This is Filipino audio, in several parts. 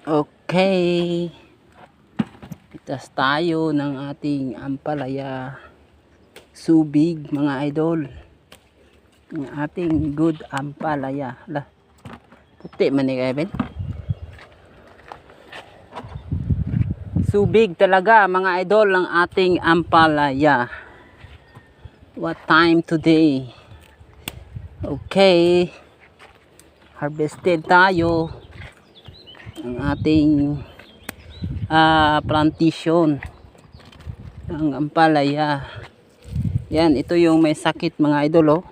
Okay, itas tayo ng ating ampalaya subig mga idol. Ang ating good ampalaya. Lah, puti man ni Kevin. Subig talaga mga idol ng ating ampalaya. What time today? Okay, harvested tayo ang ating plantation ng ampalaya. Yan, ito yung may sakit mga idol, oh.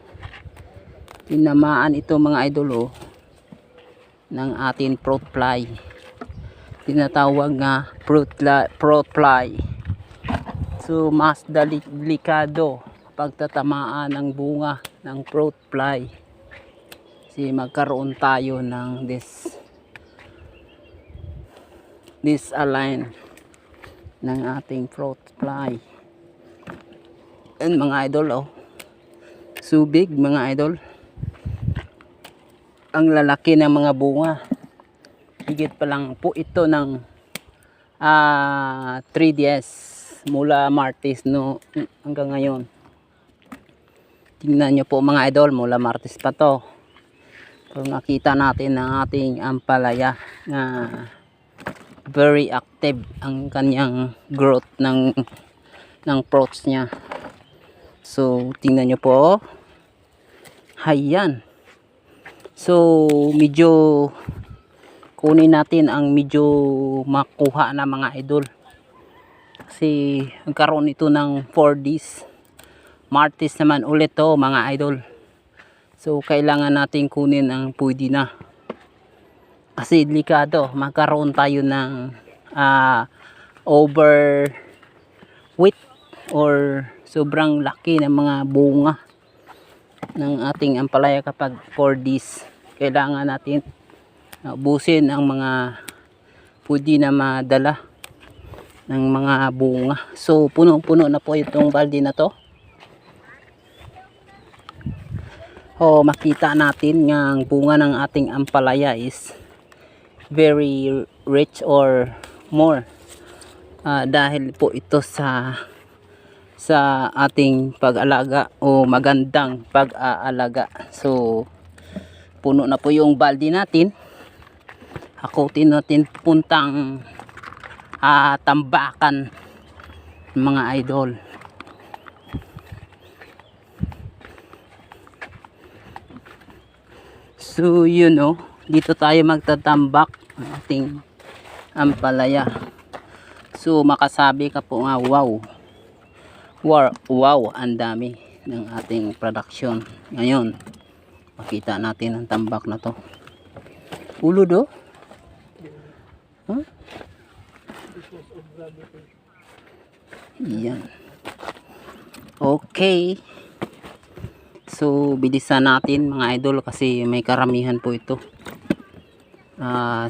Tinamaan ito mga idol, oh, ng ating fruit fly. Tinatawag nga fruit fly. So mas delikado kapag tatamaan ng bunga ng fruit fly. Kasi magkaroon tayo ng disalign ng ating fruit fly. And mga idol, oh, subig mga idol, ang lalaki ng mga bunga. Higit pa lang po ito ng 3 days mula Martes, no, hanggang ngayon. Tingnan nyo po mga idol, mula Martes pa to. So nakita natin ang ating ampalaya na very active ang kanyang growth ng fruits niya. So tingnan nyo po, hayan. So medyo kunin natin ang medyo makuha na mga idol, kasi nagkaroon ito ng 4 days. Martes naman ulit to mga idol. So kailangan natin kunin ang pwede na, kasi delikado magkaroon tayo ng overweight or sobrang laki ng mga bunga ng ating ampalaya kapag 4 days. Kailangan natin ubusin ang mga pwede na madala ng mga bunga. So puno-puno na po itong balde na to. Makita natin nga ang bunga ng ating ampalaya is very rich or more, dahil po ito sa ating pag-alaga o magandang pag-aalaga. So puno na po yung balde natin. Hakutin natin puntang tambakan mga idol. So yun, oh, dito tayo magtatambak ng ating ampalaya. So makasabi ka po nga, wow, ang dami ng ating production. Ngayon makita natin ang tambak na to. Ulo do, huh? Yan. Okay, so bilisan natin mga idol kasi may karamihan po ito.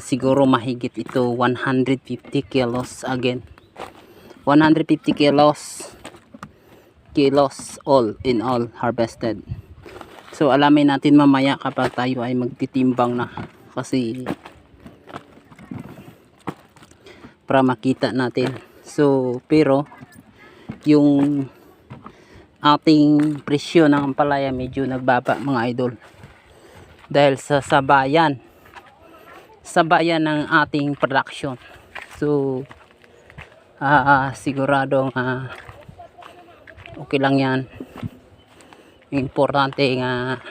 Siguro mahigit ito 150 kilos again. 150 kilos all in all harvested. So alamin natin mamaya kapag tayo ay magtitimbang na, kasi para makita natin. So pero yung ating presyo ng ampalaya medyo nagbaba mga idol, dahil sa sabayan ng ating production. So sigurado okay lang yan. Importante nga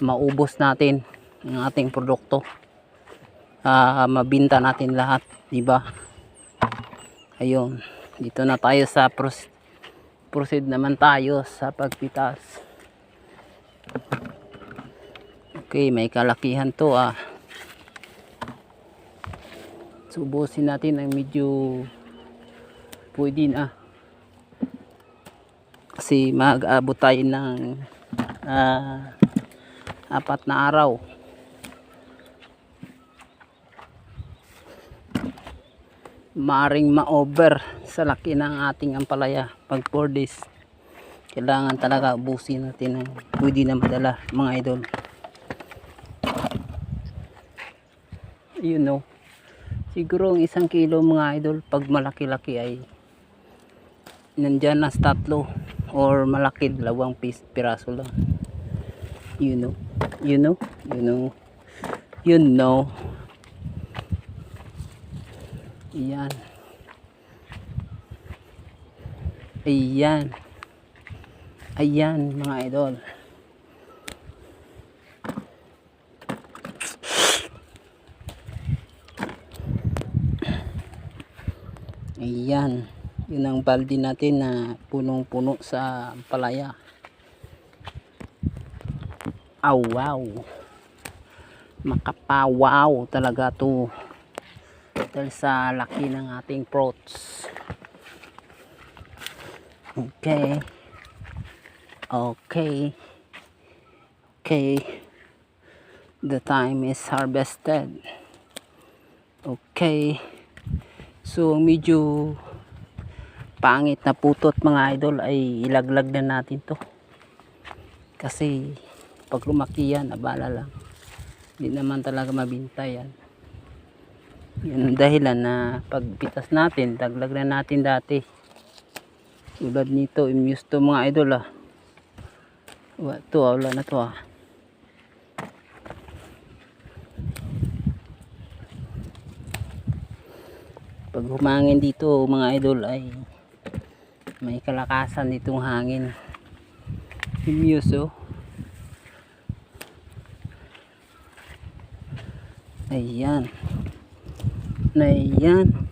maubos natin ang ating produkto, mabinta natin lahat, diba? Ayun, dito na tayo sa proceed naman tayo sa pagpitas. Okay, may kalakihan to, subusin natin ang medyo pwede na, kasi mag-abot tayo ng 4 na araw. Maaring ma-over sa laki ng ating ampalaya pag 4 days. Kailangan talaga ubusin natin ng pwede na madala mga idol. You know, Siguro ang 1 kilo mga idol, pag malaki-laki ay nandyan na 3 or malaki 2 piraso lang. You know, you know, you know, you know. Ayan. Ayan. Ayan mga idol. Ayan. Yun ang balde natin na punong-puno sa palaya. Oh, wow. Makapawaw talaga to. Dahil sa laki ng ating fruits. Okay. Okay. Okay. The time is harvested. Okay. So medyo pangit na putot mga idol ay ilaglag na natin to. Kasi pag lumaki yan, abala lang. Hindi naman talaga mabinta yan. Yan ang dahilan na pagpitas natin, daglag na natin dati. Tulad nito, immuse to mga idol ah. Wala na to ah. Pag humangin dito mga idol ay may kalakasan ditong hangin. Immuse oh. Ayan. Ayan.